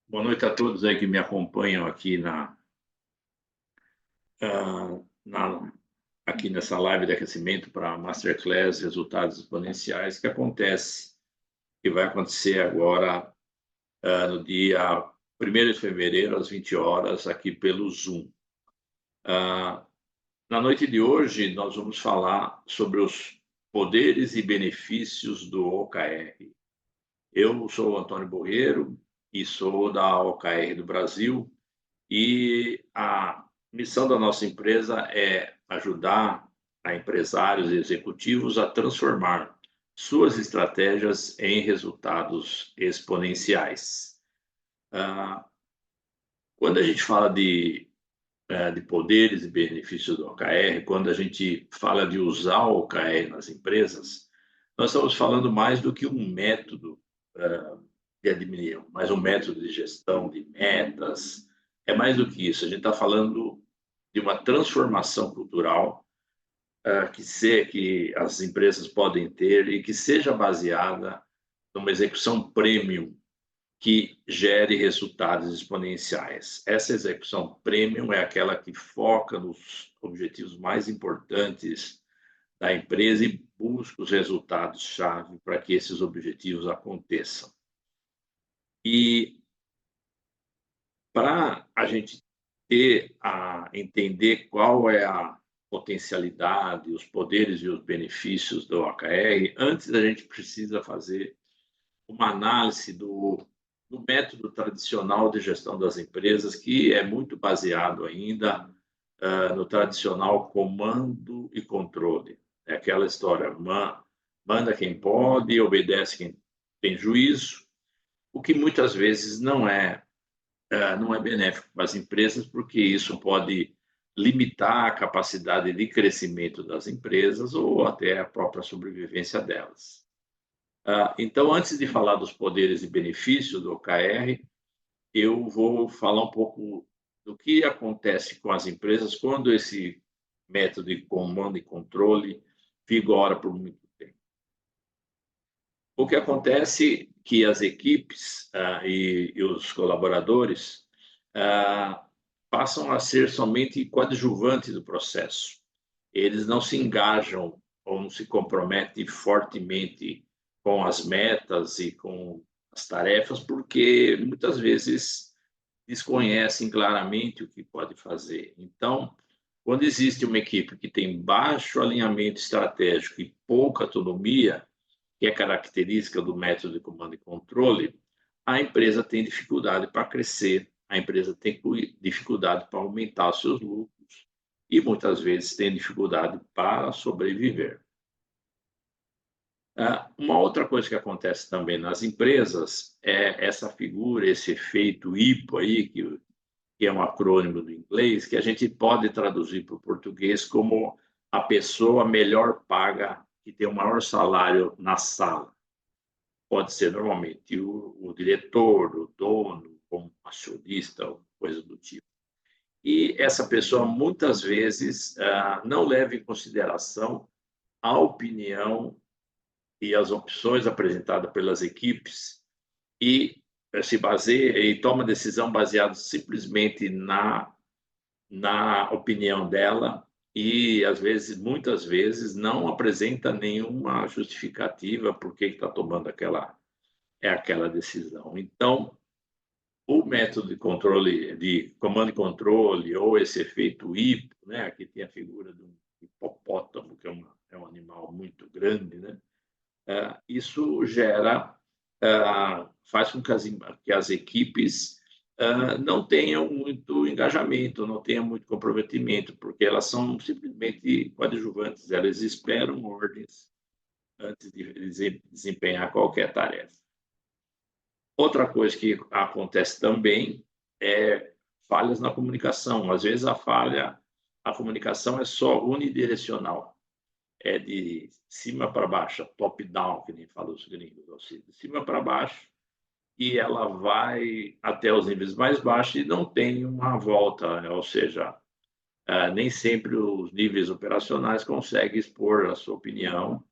Boa noite a todos aí que me acompanham aqui aqui nessa live de aquecimento para Masterclass Resultados Exponenciais, que vai acontecer agora, no dia 1º de fevereiro, às 20 horas, aqui pelo Zoom. Na noite de hoje, nós vamos falar sobre os poderes e benefícios do OKR. Eu sou o Antônio Borreiro e sou da OKR do Brasil. E a missão da nossa empresa é ajudar a empresários e executivos a transformar suas estratégias em resultados exponenciais. Quando a gente fala de poderes e benefícios do OKR, quando a gente fala de usar o OKR nas empresas, nós estamos falando mais do que um método de administração, mais um método de gestão de metas. É mais do que isso. A gente está falando de uma transformação cultural que as empresas podem ter e que seja baseada numa execução premium que gere resultados exponenciais. Essa execução premium é aquela que foca nos objetivos mais importantes da empresa e busca os resultados-chave para que esses objetivos aconteçam. E para a gente entender qual é a potencialidade, os poderes e os benefícios do OKR, antes a gente precisa fazer uma análise do método tradicional de gestão das empresas, que é muito baseado ainda no tradicional comando e controle. É aquela história, manda quem pode, obedece quem tem juízo, o que muitas vezes não é benéfico para as empresas, porque isso pode limitar a capacidade de crescimento das empresas ou até a própria sobrevivência delas. Então, antes de falar dos poderes e benefícios do OKR, eu vou falar um pouco do que acontece com as empresas quando esse método de comando e controle vigora por muito tempo. O que acontece é que as equipes e os colaboradores passam a ser somente coadjuvantes do processo. Eles não se engajam ou não se comprometem fortemente com as metas e com as tarefas, porque muitas vezes desconhecem claramente o que pode fazer. Então, quando existe uma equipe que tem baixo alinhamento estratégico e pouca autonomia, que é característica do método de comando e controle, a empresa tem dificuldade para crescer, a empresa tem dificuldade para aumentar os seus lucros e muitas vezes tem dificuldade para sobreviver. Uma outra coisa que acontece também nas empresas é essa figura, esse efeito IPO aí, que é um acrônimo do inglês, que a gente pode traduzir para o português como a pessoa melhor paga, que tem o maior salário na sala. Pode ser normalmente o diretor, o dono, como acionista, ou coisa do tipo. E essa pessoa, muitas vezes, não leva em consideração a opinião e as opções apresentadas pelas equipes e se baseia e toma decisão baseada simplesmente na opinião dela e, às vezes, muitas vezes, não apresenta nenhuma justificativa por que está tomando aquela decisão. Então, o método de controle, de comando e controle, ou esse efeito hipo, né? Aqui tem a figura do hipopótamo, que é um animal muito grande, né? Isso faz com que as equipes não tenham muito engajamento, não tenham muito comprometimento, porque elas são simplesmente coadjuvantes, elas esperam ordens antes de desempenhar qualquer tarefa. Outra coisa que acontece também é falhas na comunicação. Às vezes a comunicação é só unidirecional, é de cima para baixo, top-down, que nem falam os gringos, ou seja, de cima para baixo, e ela vai até os níveis mais baixos e não tem uma volta, né? Ou seja, nem sempre os níveis operacionais conseguem expor a sua opinião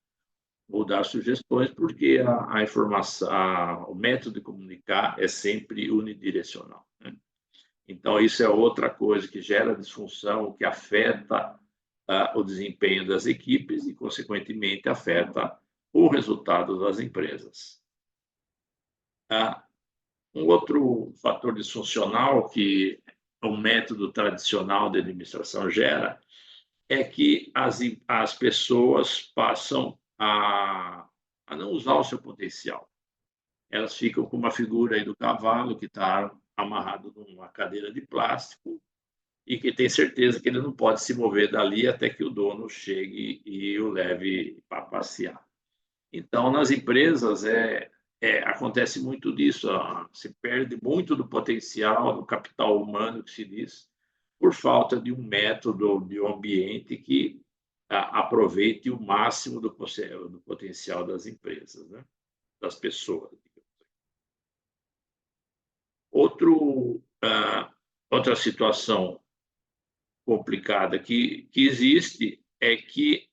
ou dar sugestões, porque a informação, o método de comunicar é sempre unidirecional, né? Então, isso é outra coisa que gera disfunção, que afeta o desempenho das equipes e, consequentemente, afeta o resultado das empresas. Um outro fator disfuncional que o método tradicional de administração gera é que as pessoas passam a não usar o seu potencial. Elas ficam com uma figura aí do cavalo que está amarrado numa cadeira de plástico e que tem certeza que ele não pode se mover dali até que o dono chegue e o leve para passear. Então, nas empresas, acontece muito disso. Se perde muito do potencial, do capital humano, que se diz, por falta de um método, de um ambiente que aproveite o máximo do potencial das empresas, né? Das pessoas. Outra situação complicada que existe é que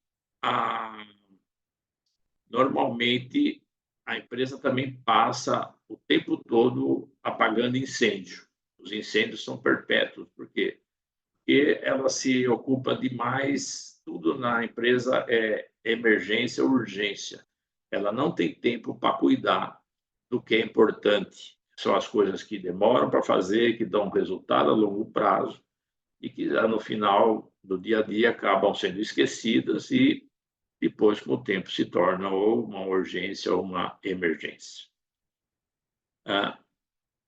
normalmente a empresa também passa o tempo todo apagando incêndio. Os incêndios são perpétuos, por quê? Porque ela se ocupa demais, tudo na empresa é emergência ou urgência. Ela não tem tempo para cuidar do que é importante. São as coisas que demoram para fazer, que dão resultado a longo prazo e que no final do dia a dia acabam sendo esquecidas e depois, com o tempo, se torna ou uma urgência ou uma emergência.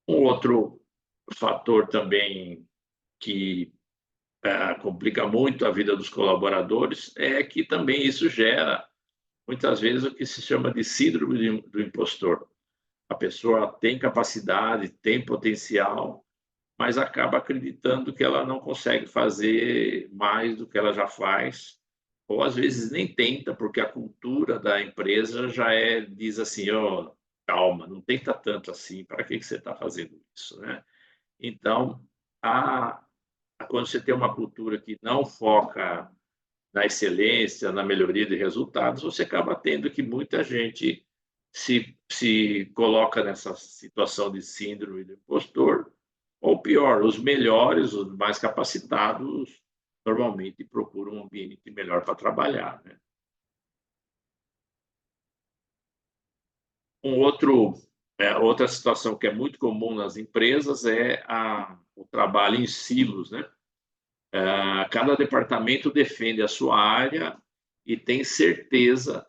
Um outro fator também que complica muito a vida dos colaboradores é que também isso gera, muitas vezes, o que se chama de síndrome do impostor. A pessoa tem capacidade, tem potencial, mas acaba acreditando que ela não consegue fazer mais do que ela já faz, ou às vezes nem tenta, porque a cultura da empresa já diz assim, oh, calma, não tenta tanto assim, para que você está fazendo isso, né? Então, quando você tem uma cultura que não foca na excelência, na melhoria de resultados, você acaba tendo que muita gente se coloca nessa situação de síndrome do impostor, ou pior, os melhores, os mais capacitados, normalmente procuram um ambiente melhor para trabalhar, né? Outra situação que é muito comum nas empresas é o trabalho em silos, né? Cada departamento defende a sua área e tem certeza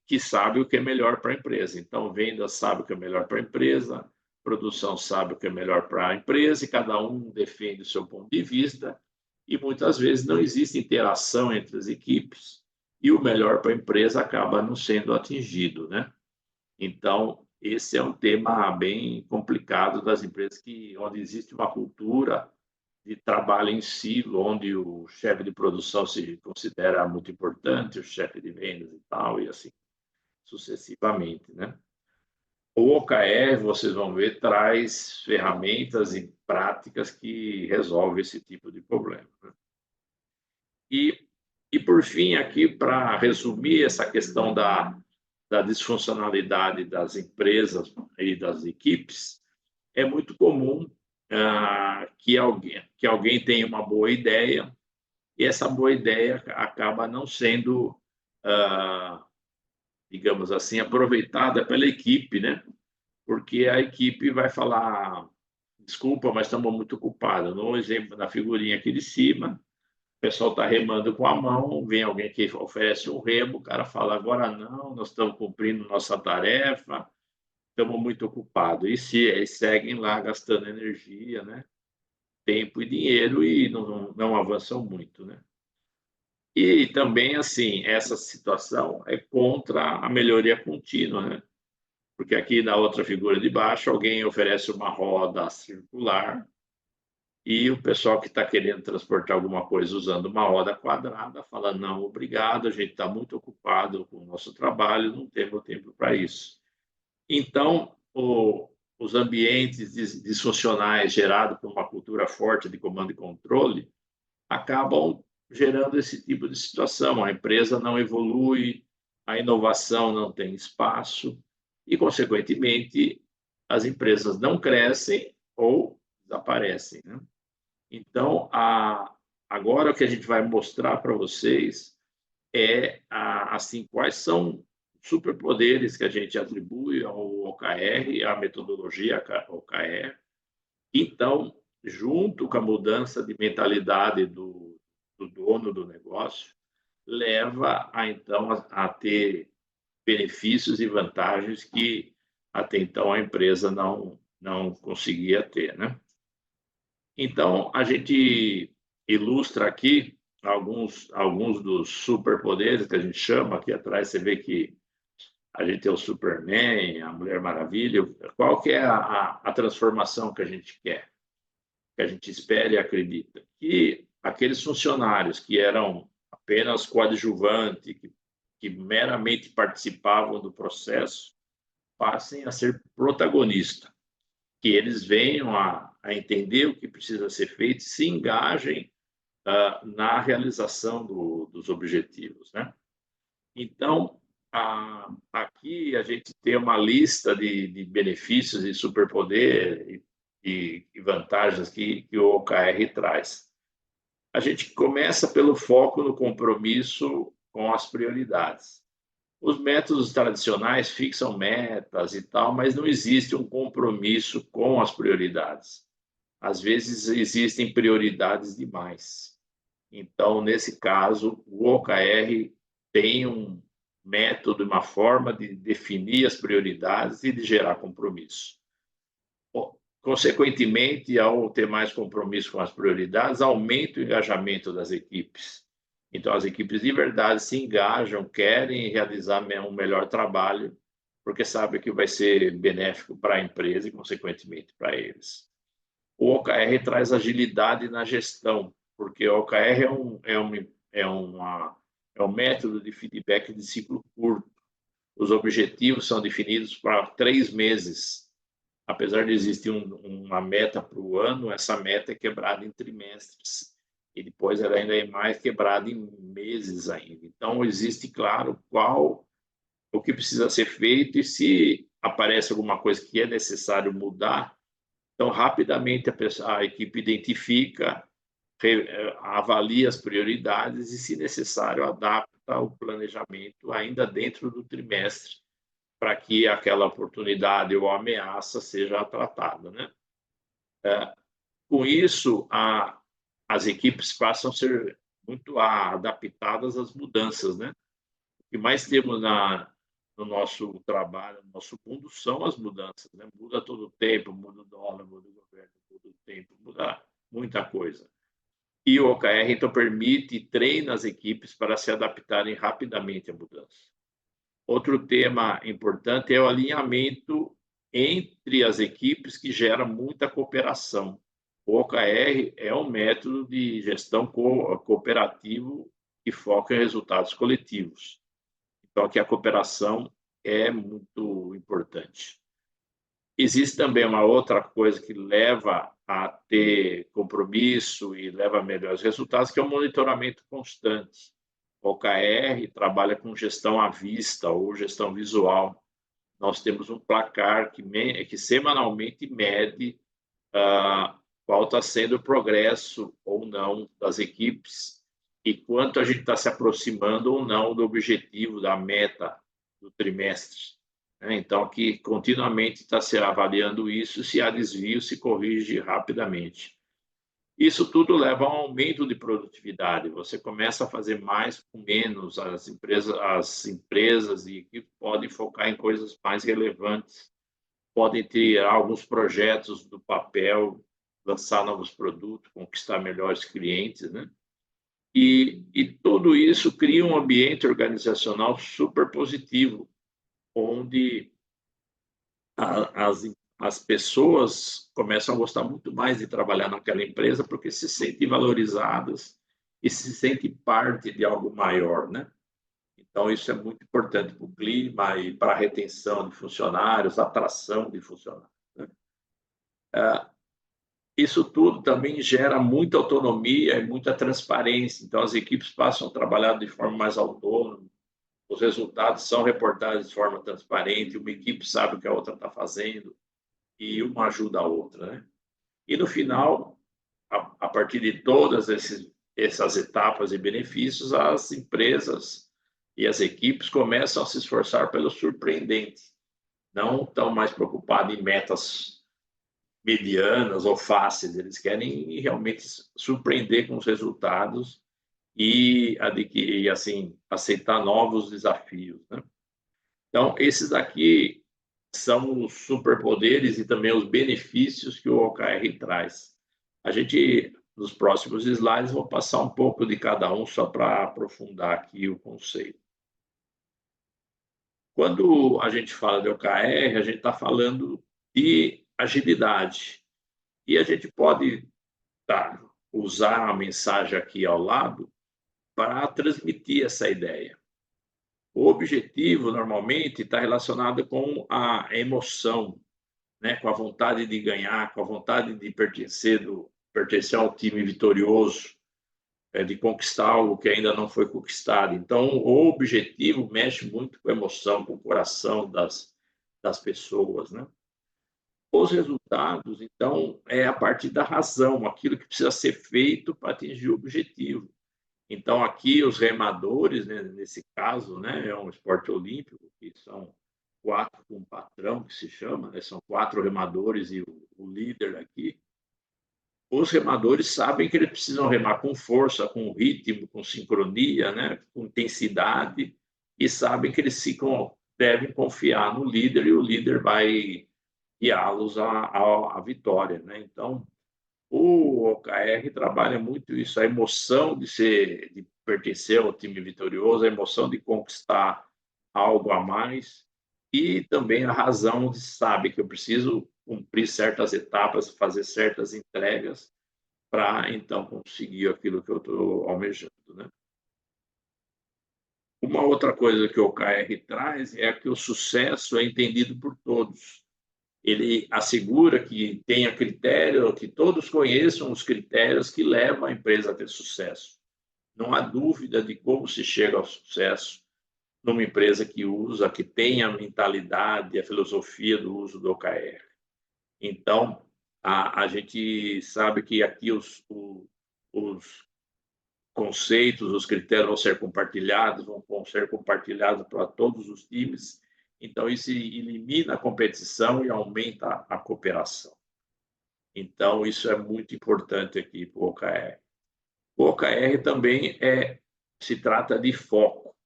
que sabe o que é melhor para a empresa. Então, vendas sabe o que é melhor para a empresa, produção sabe o que é melhor para a empresa, e cada um defende o seu ponto de vista, e muitas vezes não existe interação entre as equipes, e o melhor para a empresa acaba não sendo atingido, né? Então, esse é um tema bem complicado das empresas onde existe uma cultura de trabalho em silo, onde o chefe de produção se considera muito importante, o chefe de vendas e tal, e assim sucessivamente, né? O OKR, vocês vão ver, traz ferramentas e práticas que resolvem esse tipo de problema, né? E por fim, aqui, para resumir essa questão da disfuncionalidade das empresas e das equipes, é muito comum que alguém tenha uma boa ideia e essa boa ideia acaba não sendo, digamos assim, aproveitada pela equipe, né? Porque a equipe vai falar, desculpa, mas estamos muito ocupados. No exemplo, na figurinha aqui de cima, o pessoal está remando com a mão, vem alguém que oferece um remo, o cara fala, agora não, nós estamos cumprindo nossa tarefa, estamos muito ocupados. E seguem lá gastando energia, né? Tempo e dinheiro e não avançam muito, né? E também, assim, essa situação é contra a melhoria contínua, né? Porque aqui na outra figura de baixo, alguém oferece uma roda circular e o pessoal que está querendo transportar alguma coisa usando uma roda quadrada fala, não, obrigado, a gente está muito ocupado com o nosso trabalho, não temos tempo para isso. Então, os ambientes disfuncionais gerados por uma cultura forte de comando e controle acabam gerando esse tipo de situação. A empresa não evolui, a inovação não tem espaço e, consequentemente, as empresas não crescem ou desaparecem, né? Então, agora o que a gente vai mostrar para vocês é assim, quais são os superpoderes que a gente atribui ao OKR, à metodologia OKR. Então, junto com a mudança de mentalidade do dono do negócio, leva então a ter benefícios e vantagens que até então a empresa não conseguia ter, né? Então, a gente ilustra aqui alguns dos superpoderes que a gente chama. Aqui atrás você vê que a gente tem o Superman, a Mulher Maravilha. Qual que é a transformação que a gente quer, que a gente espera e acredita? Que aqueles funcionários que eram apenas coadjuvantes, que meramente participavam do processo, passem a ser protagonistas, que eles venham a entender o que precisa ser feito, se engajem na realização dos objetivos, né? Então, aqui a gente tem uma lista de benefícios e superpoder e vantagens que o OKR traz. A gente começa pelo foco no compromisso com as prioridades. Os métodos tradicionais fixam metas e tal, mas não existe um compromisso com as prioridades. Às vezes existem prioridades demais. Então, nesse caso, o OKR tem um método, uma forma de definir as prioridades e de gerar compromisso. Consequentemente, ao ter mais compromisso com as prioridades, aumenta o engajamento das equipes. Então, as equipes de verdade se engajam, querem realizar um melhor trabalho, porque sabem que vai ser benéfico para a empresa e, consequentemente, para eles. O OKR traz agilidade na gestão, porque o OKR é um método de feedback de ciclo curto. Os objetivos são definidos para 3 meses. Apesar de existir uma meta para o ano, essa meta é quebrada em trimestres. E depois ela ainda é mais quebrada em meses ainda. Então, existe, claro, o que precisa ser feito, e se aparece alguma coisa que é necessário mudar, então, rapidamente a equipe identifica, avalia as prioridades e, se necessário, adapta o planejamento ainda dentro do trimestre para que aquela oportunidade ou ameaça seja tratada, né? Com isso, as equipes passam a ser muito adaptadas às mudanças, né? O que mais temos no nosso trabalho, no nosso mundo, são as mudanças, né? Muda todo o tempo, muda o dólar, muda o governo, muda o tempo, muda muita coisa. E o OKR, então, permite e treina as equipes para se adaptarem rapidamente à mudança. Outro tema importante é o alinhamento entre as equipes, que gera muita cooperação. O OKR é um método de gestão cooperativo que foca em resultados coletivos. Então, aqui a cooperação é muito importante. Existe também uma outra coisa que leva a ter compromisso e leva a melhores resultados, que é o monitoramento constante. O OKR trabalha com gestão à vista ou gestão visual. Nós temos um placar que semanalmente mede qual está sendo o progresso ou não das equipes e quanto a gente está se aproximando ou não do objetivo, da meta do trimestre. Então, aqui continuamente está se avaliando isso, se há desvio, se corrige rapidamente. Isso tudo leva a um aumento de produtividade. Você começa a fazer mais com menos. As empresas e equipes podem focar em coisas mais relevantes, podem ter alguns projetos do papel, lançar novos produtos, conquistar melhores clientes, né? E tudo isso cria um ambiente organizacional super positivo, onde as pessoas começam a gostar muito mais de trabalhar naquela empresa, porque se sentem valorizadas e se sentem parte de algo maior, né? Então, isso é muito importante para o clima e para a retenção de funcionários, atração de funcionários, né? Isso tudo também gera muita autonomia e muita transparência. Então, as equipes passam a trabalhar de forma mais autônoma, os resultados são reportados de forma transparente, uma equipe sabe o que a outra está fazendo e uma ajuda a outra, né? E no final, a partir de todas essas etapas e benefícios, as empresas e as equipes começam a se esforçar pelo surpreendente, não estão mais preocupados em metas medianas ou fáceis, eles querem realmente surpreender com os resultados e adquirir, assim, aceitar novos desafios, né? Então, esses aqui são os superpoderes e também os benefícios que o OKR traz. A gente, nos próximos slides, vou passar um pouco de cada um só para aprofundar aqui o conceito. Quando a gente fala de OKR, a gente está falando de agilidade. E a gente pode usar a mensagem aqui ao lado para transmitir essa ideia. O objetivo, normalmente, está relacionado com a emoção, né? Com a vontade de ganhar, com a vontade de pertencer ao time vitorioso, de conquistar algo que ainda não foi conquistado. Então, o objetivo mexe muito com a emoção, com o coração das pessoas, né? Os resultados, então, é a partir da razão, aquilo que precisa ser feito para atingir o objetivo. Então, aqui, os remadores, né, nesse caso, né, é um esporte olímpico, que são 4 com um patrão, que se chama, né, são 4 remadores e o líder aqui. Os remadores sabem que eles precisam remar com força, com ritmo, com sincronia, né, com intensidade, e sabem que eles devem confiar no líder e o líder vai guiá-los à vitória, né? Então, o OKR trabalha muito isso, a emoção de pertencer ao time vitorioso, a emoção de conquistar algo a mais e também a razão de saber que eu preciso cumprir certas etapas, fazer certas entregas para então conseguir aquilo que eu estou almejando, né? Uma outra coisa que o OKR traz é que o sucesso é entendido por todos. Ele assegura que tenha critério, que todos conheçam os critérios que levam a empresa a ter sucesso. Não há dúvida de como se chega ao sucesso numa empresa que tem a mentalidade, a filosofia do uso do OKR. Então, a gente sabe que aqui os conceitos, os critérios vão ser compartilhados para todos os times. Então, isso elimina a competição e aumenta a cooperação. Então, isso é muito importante aqui para o OKR. O OKR também se trata de foco.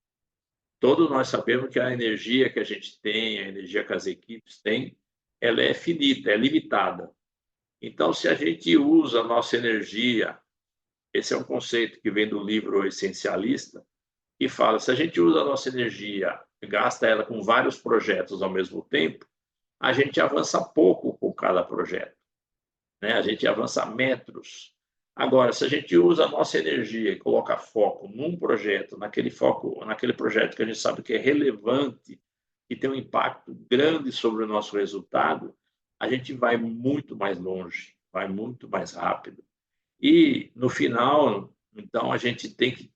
Todos nós sabemos que a energia que a gente tem, a energia que as equipes têm, ela é finita, é limitada. Então, se a gente usa a nossa energia, esse é um conceito que vem do livro Essencialista, que fala, se a gente usa a nossa energia, gasta ela com vários projetos ao mesmo tempo, a gente avança pouco com cada projeto, né? A gente avança metros. Agora, se a gente usa a nossa energia e coloca foco num projeto, naquele projeto que a gente sabe que é relevante e tem um impacto grande sobre o nosso resultado, a gente vai muito mais longe, vai muito mais rápido. E, no final, então, a gente tem que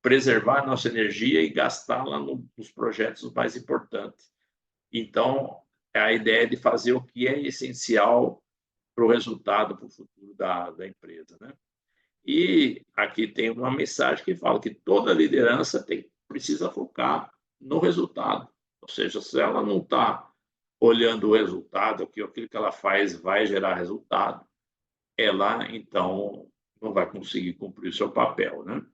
preservar a nossa energia e gastá-la nos projetos mais importantes. Então, a ideia é de fazer o que é essencial para o resultado, para o futuro da empresa, né? E aqui tem uma mensagem que fala que toda liderança precisa focar no resultado. Ou seja, se ela não está olhando o resultado, que aquilo que ela faz vai gerar resultado, ela, então, não vai conseguir cumprir o seu papel, né?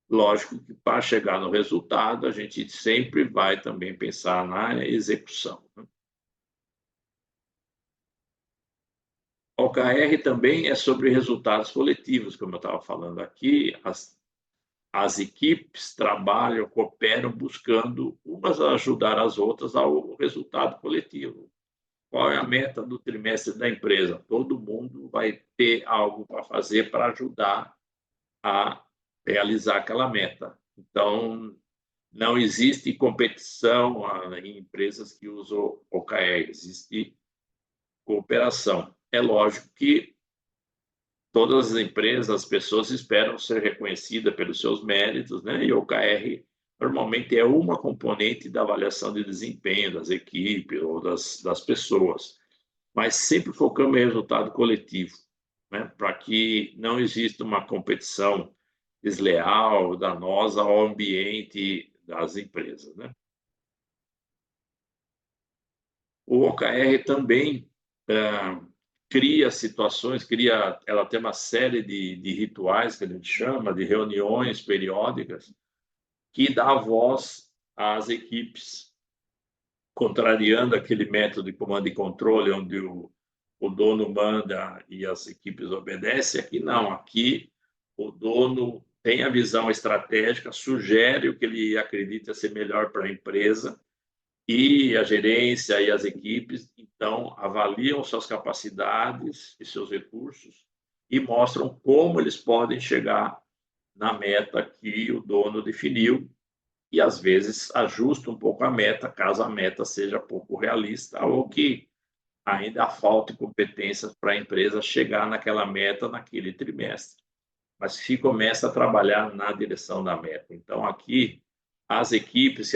Lógico que para chegar no resultado, a gente sempre vai também pensar na execução, né? OKR também é sobre resultados coletivos, como eu estava falando aqui. As equipes trabalham, cooperam, buscando umas ajudar as outras ao resultado coletivo. Qual é a meta do trimestre da empresa? Todo mundo vai ter algo para fazer para ajudar a realizar aquela meta. Então, não existe competição em empresas que usam OKR, existe cooperação. É lógico que todas as empresas, as pessoas esperam ser reconhecidas pelos seus méritos, né? E o OKR normalmente é uma componente da avaliação de desempenho das equipes ou das pessoas, mas sempre focamos em resultado coletivo, né? Para que não exista uma competição desleal, danosa ao ambiente das empresas, né? O OKR também cria situações, ela tem uma série de rituais que a gente chama de reuniões periódicas que dá voz às equipes, contrariando aquele método de comando e controle onde o dono manda e as equipes obedecem. Aqui não, aqui o dono tem a visão estratégica, sugere o que ele acredita ser melhor para a empresa e a gerência e as equipes, então, avaliam suas capacidades e seus recursos e mostram como eles podem chegar na meta que o dono definiu e, às vezes, ajusta um pouco a meta, caso a meta seja pouco realista ou que ainda falte competências para a empresa chegar naquela meta naquele trimestre. Mas se começa a trabalhar na direção da meta. Então, aqui, as equipes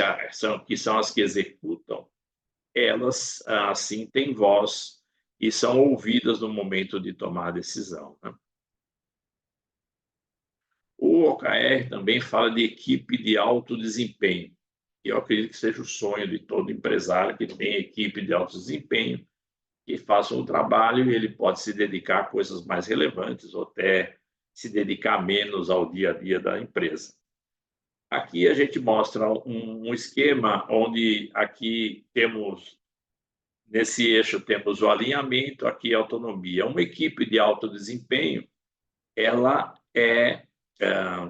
que são as que executam, elas, assim, têm voz e são ouvidas no momento de tomar a decisão, né? O OKR também fala de equipe de alto desempenho. E eu acredito que seja o sonho de todo empresário que tem equipe de alto desempenho, que faça um trabalho e ele pode se dedicar a coisas mais relevantes ou até se dedicar menos ao dia a dia da empresa. Aqui a gente mostra um esquema onde aqui temos, nesse eixo temos o alinhamento, aqui a autonomia. Uma equipe de alto desempenho, ela é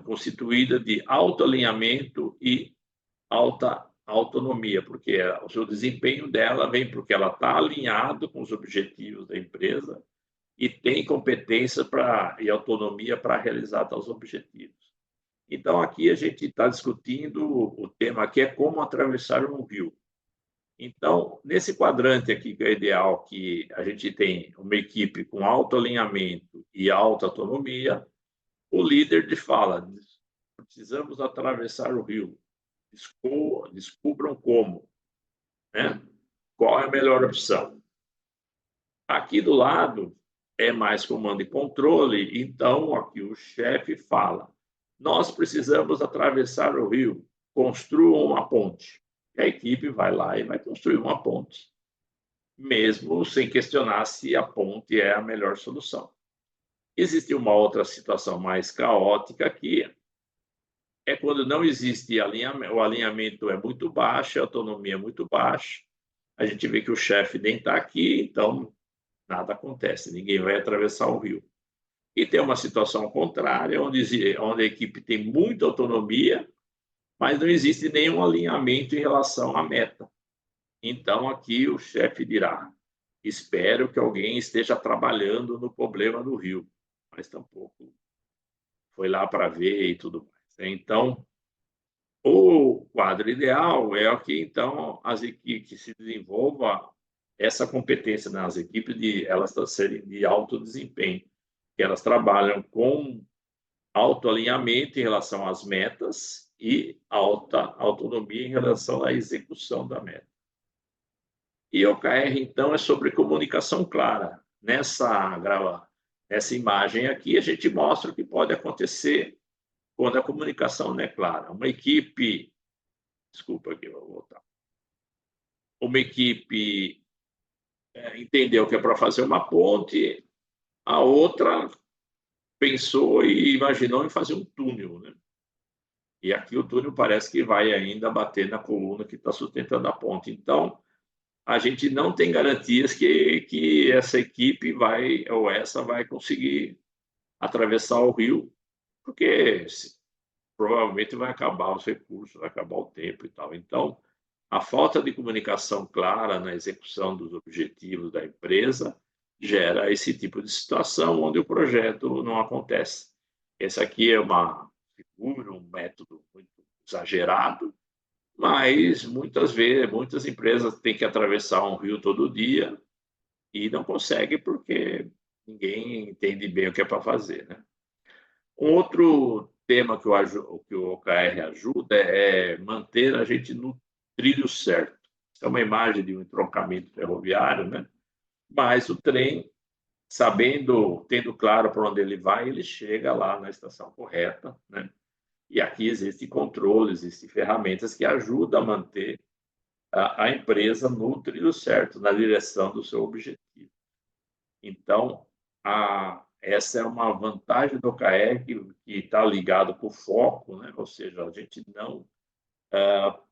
constituída de alto alinhamento e alta autonomia, porque o seu desempenho dela vem porque ela está alinhado com os objetivos da empresa e tem competência e autonomia para realizar tais objetivos. Então, aqui a gente está discutindo, o tema aqui é como atravessar um rio. Então, nesse quadrante aqui, que é ideal, que a gente tem uma equipe com alto alinhamento e alta autonomia, o líder fala, precisamos atravessar o rio, descubram como, né? Qual é a melhor opção. Aqui do lado é mais comando e controle, então aqui o chefe fala, nós precisamos atravessar o rio, construam uma ponte. E a equipe vai lá e vai construir uma ponte, mesmo sem questionar se a ponte é a melhor solução. Existe uma outra situação mais caótica aqui, é quando não existe alinhamento, o alinhamento é muito baixo, a autonomia é muito baixa, a gente vê que o chefe nem está aqui, então nada acontece, ninguém vai atravessar o rio. E tem uma situação contrária, onde a equipe tem muita autonomia, mas não existe nenhum alinhamento em relação à meta. Então, aqui o chefe dirá, espero que alguém esteja trabalhando no problema do rio, mas tampouco foi lá para ver e tudo mais. Então, o quadro ideal é que, então, as equipes se desenvolva essa competência nas equipes de elas serem de alto desempenho, que elas trabalham com alto alinhamento em relação às metas e alta autonomia em relação à execução da meta. E o OKR, então, é sobre comunicação clara. Nessa imagem aqui, a gente mostra o que pode acontecer quando a comunicação não é clara. Uma equipe, desculpa aqui, vou voltar. Uma equipe entendeu que é para fazer uma ponte, a outra pensou e imaginou em fazer um túnel, né? E aqui o túnel parece que vai ainda bater na coluna que está sustentando a ponte. Então, a gente não tem garantias que essa equipe vai, ou essa vai conseguir atravessar o rio, porque provavelmente vai acabar os recursos, vai acabar o tempo e tal. Então, a falta de comunicação clara na execução dos objetivos da empresa gera esse tipo de situação onde o projeto não acontece. Esse aqui é uma figura, um método muito exagerado, mas muitas vezes, muitas empresas têm que atravessar um rio todo dia e não conseguem porque ninguém entende bem o que é para fazer, né? Um outro tema que o OKR ajuda é manter a gente no trilho certo. É uma imagem de um entroncamento ferroviário, né? Mas o trem, sabendo, tendo claro para onde ele vai, ele chega lá na estação correta, né? E aqui existem controles, existem ferramentas que ajudam a manter a empresa no trilho certo, na direção do seu objetivo. Então, essa é uma vantagem do OKR que está ligado com o foco, né? Ou seja, a gente não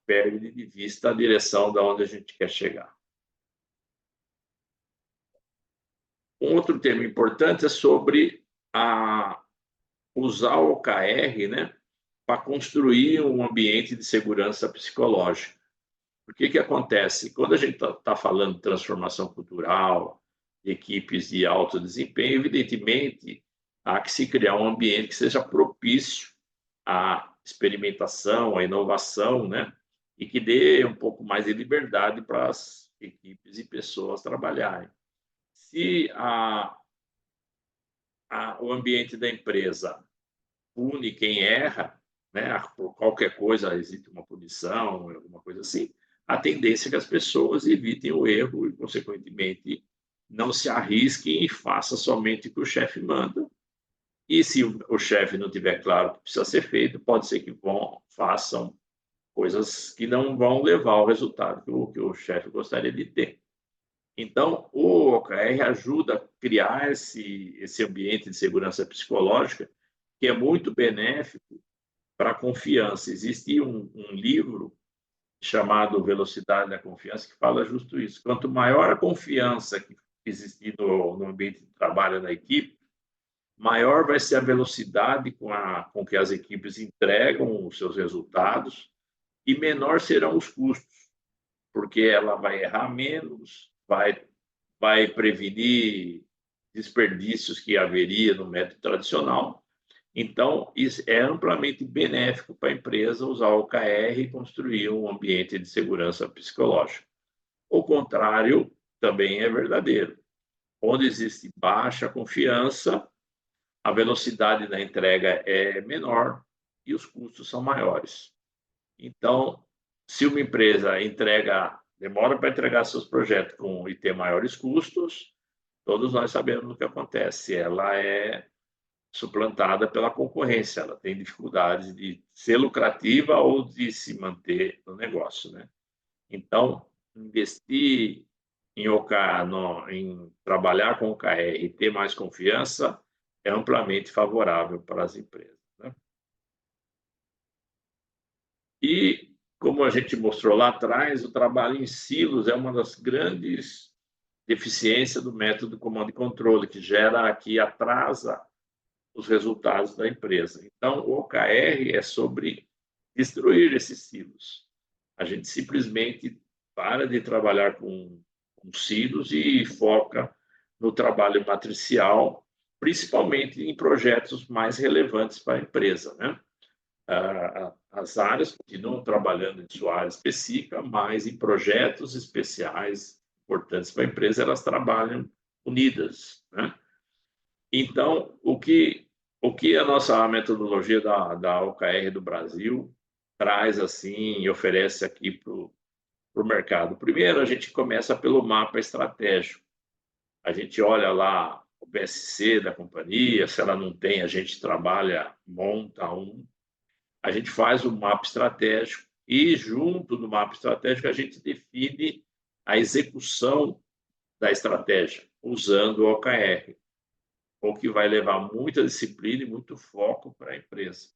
perde de vista a direção de onde a gente quer chegar. Um outro tema importante é sobre usar o OKR, né, para construir um ambiente de segurança psicológica. O que acontece? Quando a gente está falando de transformação cultural, de equipes de alto desempenho, evidentemente, há que se criar um ambiente que seja propício à experimentação, à inovação, né? E que dê um pouco mais de liberdade para as equipes e pessoas trabalharem. Se o ambiente da empresa pune quem erra, né? Por qualquer coisa existe uma punição, alguma coisa assim, a tendência é que as pessoas evitem o erro e, consequentemente, não se arrisquem e façam somente o que o chefe manda. E se o chefe não tiver claro o que precisa ser feito, pode ser que façam coisas que não vão levar ao resultado que o chefe gostaria de ter. Então, o OKR ajuda a criar esse ambiente de segurança psicológica que é muito benéfico para a confiança. Existe um livro chamado Velocidade da Confiança que fala justo isso. Quanto maior a confiança que existir no ambiente de trabalho da equipe, maior vai ser a velocidade com que as equipes entregam os seus resultados e menor serão os custos, porque ela vai errar menos, vai prevenir desperdícios que haveria no método tradicional. Então, isso é amplamente benéfico para a empresa usar o OKR e construir um ambiente de segurança psicológica. O contrário também é verdadeiro. Onde existe baixa confiança, a velocidade da entrega é menor e os custos são maiores. Então, se uma empresa demora para entregar seus projetos e ter maiores custos, todos nós sabemos o que acontece. Ela é suplantada pela concorrência, ela tem dificuldade de ser lucrativa ou de se manter no negócio, né? Então, investir em trabalhar com OKR e ter mais confiança é amplamente favorável para as empresas, né? E, como a gente mostrou lá atrás, o trabalho em silos é uma das grandes deficiências do método comando e controle, que atrasa os resultados da empresa. Então, o OKR é sobre destruir esses silos. A gente simplesmente para de trabalhar com silos e foca no trabalho matricial, principalmente em projetos mais relevantes para a empresa, né? As áreas continuam trabalhando em sua área específica, mas em projetos especiais importantes para a empresa, elas trabalham unidas, né? Então, o que a nossa metodologia da OKR do Brasil traz assim e oferece aqui para o mercado? Primeiro, a gente começa pelo mapa estratégico. A gente olha lá o BSC da companhia, se ela não tem, a gente trabalha, monta um. A gente faz um mapa estratégico e, junto do mapa estratégico, a gente define a execução da estratégia, usando o OKR, o que vai levar muita disciplina e muito foco para a empresa.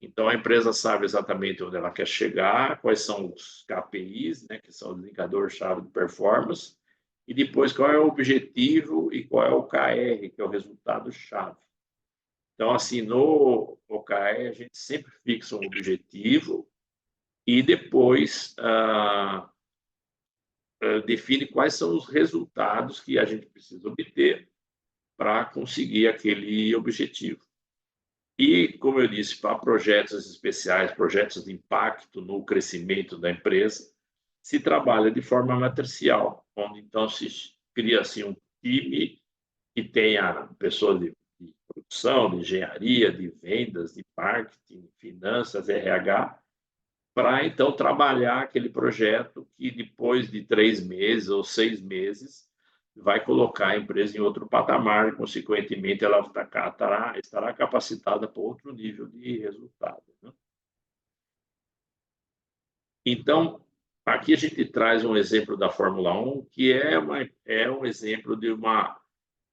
Então, a empresa sabe exatamente onde ela quer chegar, quais são os KPIs, né, que são os indicadores-chave de performance, e depois qual é o objetivo e qual é o KR, que é o resultado-chave. Então, assim, no OKR, a gente sempre fixa um objetivo e depois define quais são os resultados que a gente precisa obter para conseguir aquele objetivo. E, como eu disse, para projetos especiais, projetos de impacto no crescimento da empresa, se trabalha de forma matricial, onde então se cria assim um time que tenha pessoas de produção, de engenharia, de vendas, de marketing, finanças, RH, para então trabalhar aquele projeto que depois de 3 meses ou 6 meses vai colocar a empresa em outro patamar e, consequentemente, ela estará capacitada para outro nível de resultado, né? Então, aqui a gente traz um exemplo da Fórmula 1, que é um exemplo de uma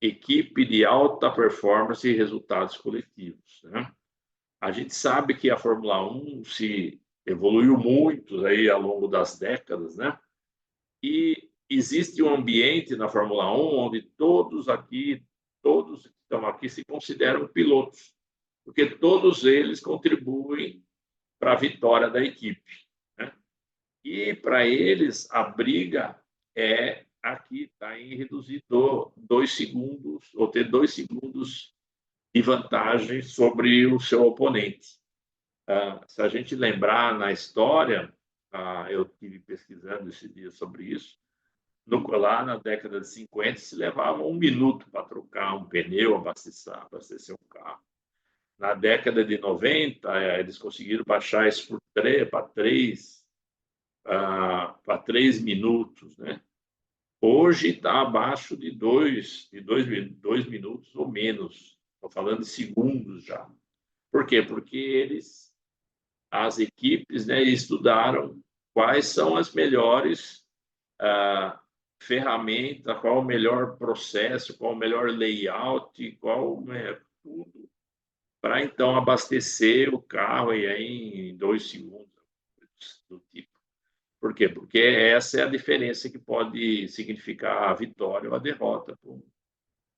equipe de alta performance e resultados coletivos, né? A gente sabe que a Fórmula 1 se evoluiu muito aí ao longo das décadas, né? E existe um ambiente na Fórmula 1 onde todos que estão aqui se consideram pilotos, porque todos eles contribuem para a vitória da equipe, né? E para eles a briga é aqui está em reduzir 2 segundos ou ter 2 segundos de vantagem sobre o seu oponente. Se a gente lembrar na história, eu estive pesquisando esse dia sobre isso, lá na década de 50 se levava 1 minuto para trocar um pneu, abastecer um carro. Na década de 90, eles conseguiram baixar isso para 3 minutos, né? Hoje está abaixo de dois minutos ou menos. Estou falando de segundos já. Por quê? Porque as equipes, né, estudaram quais são as melhores ferramentas, qual o melhor processo, qual o melhor layout, tudo, para então abastecer o carro e aí em 2 segundos do tipo. Por quê? Porque essa é a diferença que pode significar a vitória ou a derrota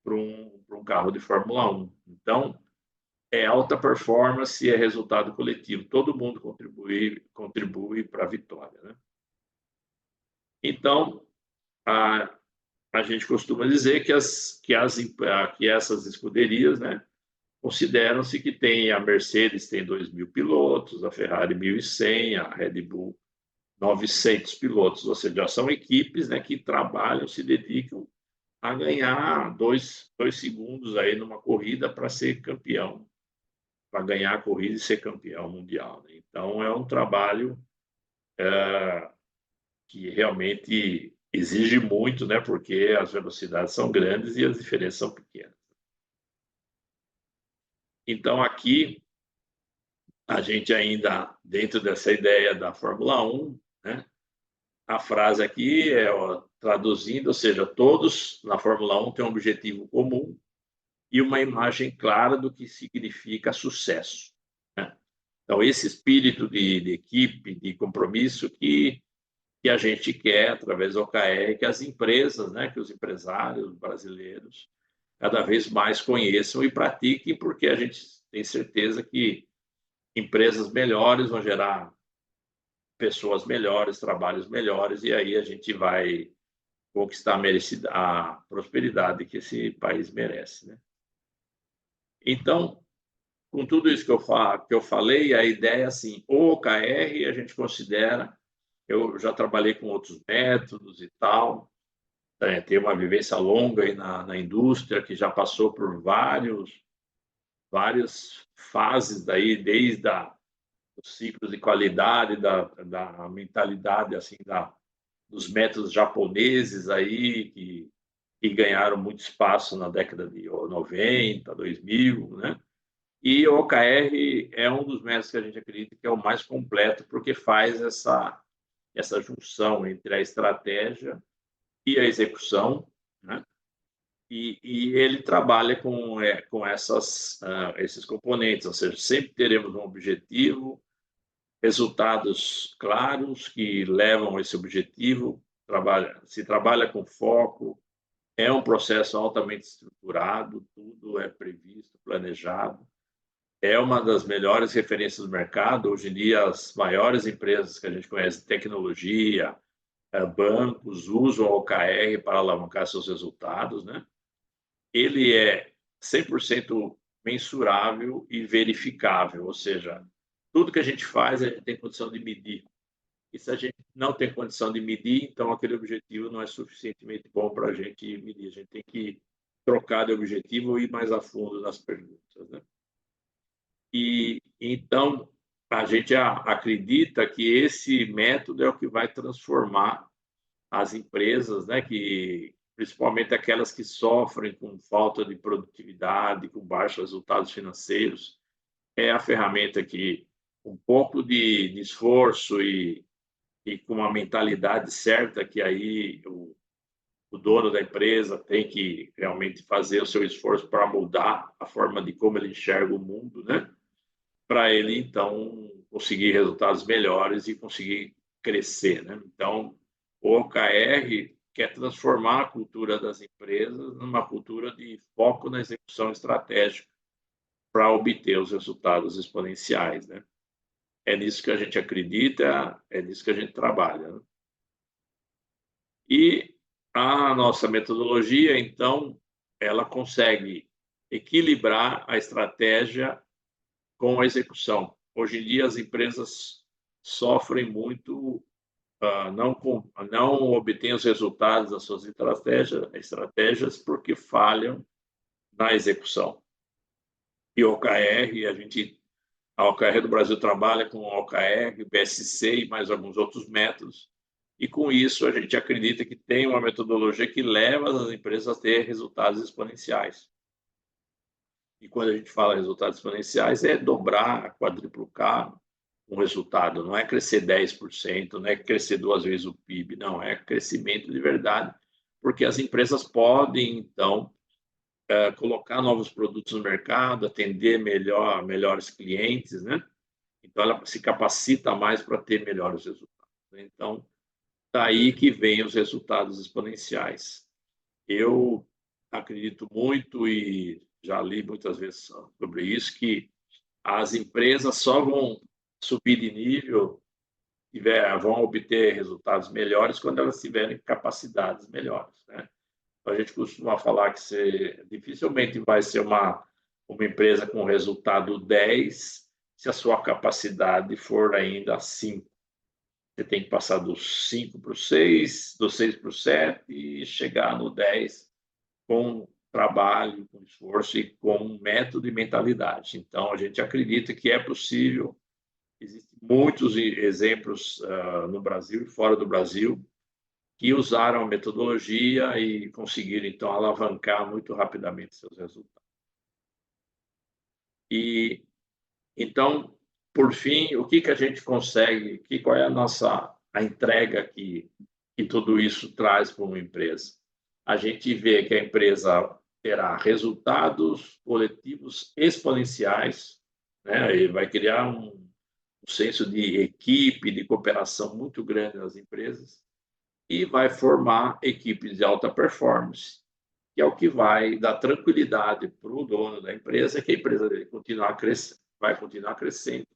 para um carro de Fórmula 1. Então, é alta performance, é resultado coletivo. Todo mundo contribui para a vitória, né? Então, a, a gente costuma dizer que essas escuderias, né, consideram-se que a Mercedes tem 2.000 pilotos, a Ferrari 1.100, a Red Bull 900 pilotos, ou seja, são equipes, né, que trabalham, se dedicam a ganhar 2 segundos aí numa corrida para ser campeão, para ganhar a corrida e ser campeão mundial, né? Então, é um trabalho que realmente exige muito, né, porque as velocidades são grandes e as diferenças são pequenas. Então, aqui, a gente ainda, dentro dessa ideia da Fórmula 1, né, a frase aqui é, ó, traduzindo, ou seja, todos na Fórmula 1 têm um objetivo comum e uma imagem clara do que significa sucesso, né? Então, esse espírito de equipe, de compromisso que a gente quer, através do OKR, que as empresas, né, que os empresários brasileiros cada vez mais conheçam e pratiquem, porque a gente tem certeza que empresas melhores vão gerar pessoas melhores, trabalhos melhores, e aí a gente vai conquistar a prosperidade que esse país merece, né? Então, com tudo isso que eu falei, a ideia é assim, o OKR a gente considera, eu já trabalhei com outros métodos e tal, tenho uma vivência longa aí na indústria, que já passou por várias fases daí, desde os ciclos de qualidade, da mentalidade assim dos métodos japoneses aí que ganharam muito espaço na década de 90, 2000, né? E o OKR é um dos métodos que a gente acredita que é o mais completo, porque faz essa junção entre a estratégia e a execução, né? E ele trabalha com esses componentes, ou seja, sempre teremos um objetivo, resultados claros que levam a esse objetivo, se trabalha com foco, é um processo altamente estruturado, tudo é previsto, planejado, é uma das melhores referências do mercado. Hoje em dia, as maiores empresas que a gente conhece, tecnologia, bancos, usam o OKR para alavancar seus resultados, né? Ele é 100% mensurável e verificável, ou seja, tudo que a gente faz, a gente tem condição de medir. E se a gente não tem condição de medir, então aquele objetivo não é suficientemente bom para a gente medir. A gente tem que trocar de objetivo ou ir mais a fundo nas perguntas, né? E então a gente acredita que esse método é o que vai transformar as empresas, né, que principalmente aquelas que sofrem com falta de produtividade, com baixos resultados financeiros, é a ferramenta que um pouco de esforço e com uma mentalidade certa, que aí o dono da empresa tem que realmente fazer o seu esforço para mudar a forma de como ele enxerga o mundo, né? Para ele, então, conseguir resultados melhores e conseguir crescer, né? Então, o OKR quer transformar a cultura das empresas numa cultura de foco na execução estratégica para obter os resultados exponenciais, né? É nisso que a gente acredita, é nisso que a gente trabalha, né? E a nossa metodologia, então, ela consegue equilibrar a estratégia com a execução. Hoje em dia, as empresas sofrem muito, não obtêm os resultados das suas estratégias porque falham na execução. E o OKR, a OKR do Brasil trabalha com o OKR, BSC e mais alguns outros métodos. E com isso, a gente acredita que tem uma metodologia que leva as empresas a ter resultados exponenciais. E quando a gente fala resultados exponenciais, é dobrar, quadruplicar um resultado. Não é crescer 10%, não é crescer 2 vezes o PIB, não. É crescimento de verdade, porque as empresas podem, então, colocar novos produtos no mercado, atender melhores clientes, né? Então, ela se capacita mais para ter melhores resultados. Então, daí que vem os resultados exponenciais. Eu acredito muito e já li muitas vezes sobre isso, que as empresas só vão subir de nível, vão obter resultados melhores quando elas tiverem capacidades melhores, né? A gente costuma falar que dificilmente vai ser uma empresa com resultado 10 se a sua capacidade for ainda 5. Você tem que passar do 5 para o 6, do 6 para o 7 e chegar no 10 com trabalho, com esforço e com método e mentalidade. Então, a gente acredita que é possível. Existem muitos exemplos no Brasil e fora do Brasil que usaram a metodologia e conseguiram, então, alavancar muito rapidamente seus resultados. E, então, por fim, o que a gente consegue, qual é a entrega que tudo isso traz para uma empresa? A gente vê que a empresa terá resultados coletivos exponenciais, né? E vai criar um senso de equipe, de cooperação muito grande nas empresas e vai formar equipes de alta performance, que é o que vai dar tranquilidade para o dono da empresa, que a empresa dele vai continuar crescendo,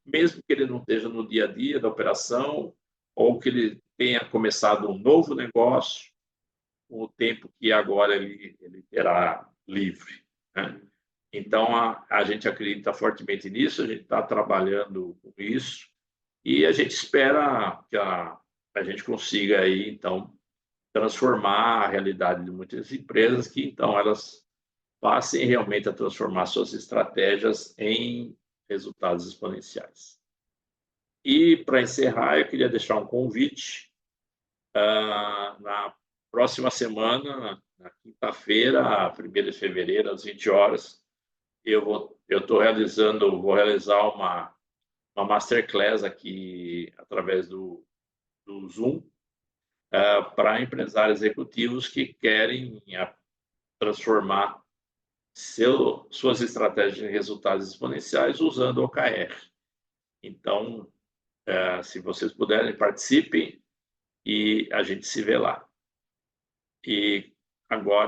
mesmo que ele não esteja no dia a dia da operação ou que ele tenha começado um novo negócio, com o tempo que agora ele terá livre, né? Então, a gente acredita fortemente nisso, a gente está trabalhando com isso e a gente espera que a gente consiga aí, então, transformar a realidade de muitas empresas, que então elas passem realmente a transformar suas estratégias em resultados exponenciais. E, para encerrar, eu queria deixar um convite. Na próxima semana, na quinta-feira, 1º de fevereiro, às 20 horas, vou realizar uma masterclass aqui através do Zoom, para empresários executivos que querem transformar suas estratégias em resultados exponenciais usando o OKR. Então, se vocês puderem, participem e a gente se vê lá. E agora